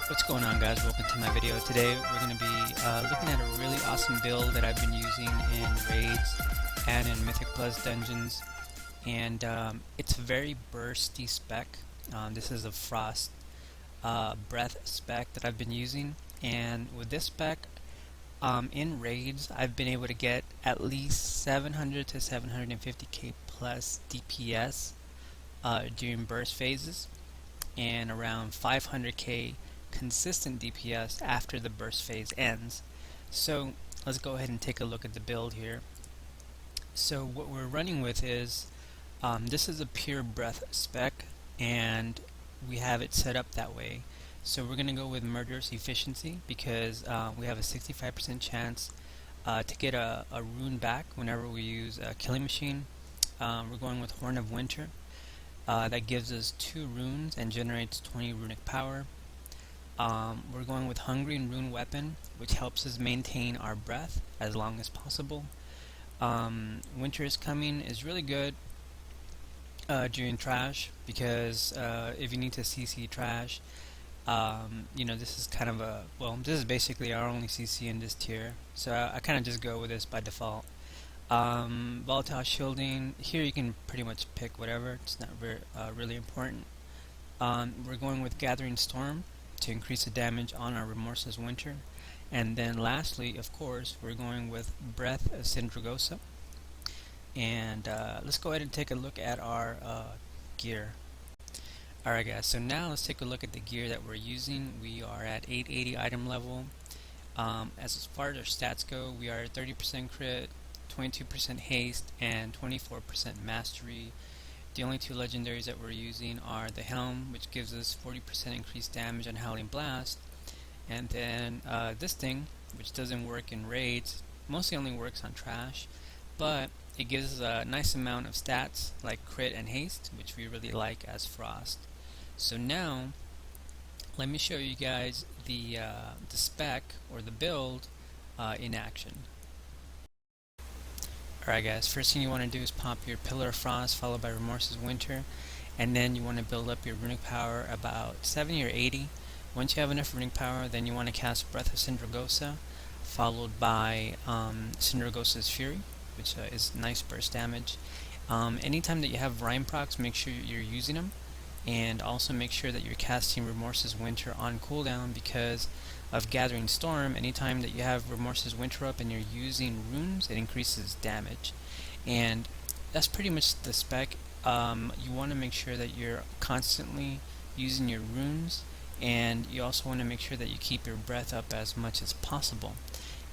What's going on, guys? Welcome to my video. Today we're going to be looking at a really awesome build that I've been using in raids and in Mythic Plus dungeons, and it's a very bursty spec. This is a frost breath spec that I've been using, and with this spec in raids I've been able to get at least 700 to 750k plus DPS during burst phases, and around 500k consistent DPS after the burst phase ends. So let's go ahead and take a look at the build here. So what we're running with is this is a pure breath spec, and we have it set up that way. So we're going to go with murderous efficiency because we have a 65% chance to get a rune back whenever we use a killing machine. We're going with Horn of Winter. That gives us 2 runes and generates 20 runic power. We're going with Hungry and Rune Weapon, which helps us maintain our breath as long as possible. Winter is Coming is really good during trash because if you need to CC trash, you know, this is kind of a, well, this is basically our only CC in this tier, so I kind of just go with this by default. Volatile Shielding, here you can pretty much pick whatever, it's not really important. We're going with Gathering Storm to increase the damage on our remorseless Winter, and then lastly, of course, we're going with Breath of Syndragosa. And let's go ahead and take a look at our gear. Alright guys, so now let's take a look at the gear that we're using. We are at 880 item level. As far as our stats go, we are at 30% crit, 22% haste, and 24% mastery. The only 2 legendaries that we're using are the Helm, which gives us 40% increased damage on Howling Blast, and then this thing, which doesn't work in raids, mostly only works on trash, but it gives us a nice amount of stats like crit and haste, which we really like as Frost. So now, let me show you guys the spec or the build in action. Alright guys, first thing you want to do is pop your Pillar of Frost followed by Remorseless Winter, and then you want to build up your runic power about 70 or 80. Once you have enough runic power, then you want to cast Breath of Syndragosa followed by Syndragosa's Fury, which is nice burst damage. Anytime that you have Rhyme procs, make sure you're using them, and also make sure that you're casting Remorseless Winter on cooldown because of Gathering Storm. Anytime that you have Remorseless Winter up and you're using runes, it increases damage. And that's pretty much the spec. You want to make sure that you're constantly using your runes, and you also want to make sure that you keep your breath up as much as possible.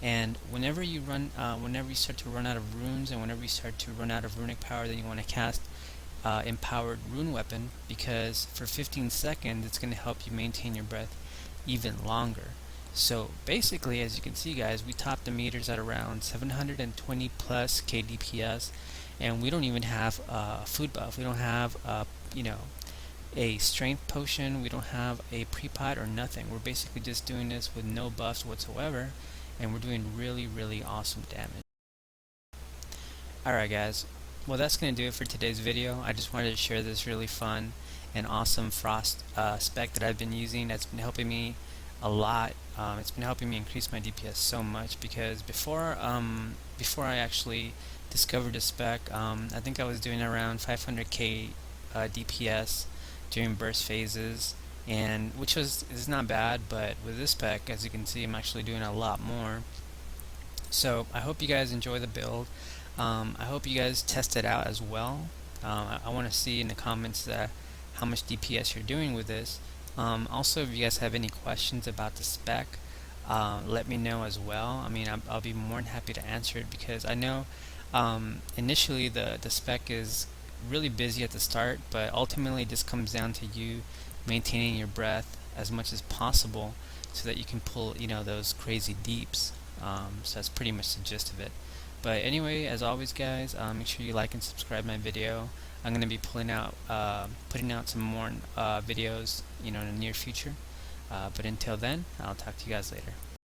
And whenever you start to run out of runes and whenever you start to run out of runic power, then you want to cast Empowered Rune Weapon, because for 15 seconds it's going to help you maintain your breath even longer. So basically, as you can see guys, we topped the meters at around 720 plus KDPS, and we don't even have a food buff. We don't have you know, a strength potion, we don't have a pre-pot or nothing. We're basically just doing this with no buffs whatsoever, and we're doing really awesome damage. Alright guys, well that's going to do it for today's video. I just wanted to share this really fun and awesome Frost spec that I've been using that's been helping me a lot. It's been helping me increase my DPS so much because before I actually discovered the spec, I think I was doing around 500k DPS during burst phases, and which is not bad, but with this spec, as you can see, I'm actually doing a lot more. So I hope you guys enjoy the build. I hope you guys test it out as well. I want to see in the comments how much DPS you're doing with this. Also, if you guys have any questions about the spec, let me know as well. I mean, I'll be more than happy to answer it because I know initially the spec is really busy at the start, but ultimately it just comes down to you maintaining your breath as much as possible so that you can pull, you know, those crazy deeps. So that's pretty much the gist of it. But anyway, as always guys, make sure you like and subscribe my video. I'm going to be putting out some more videos, you know, in the near future. But until then, I'll talk to you guys later.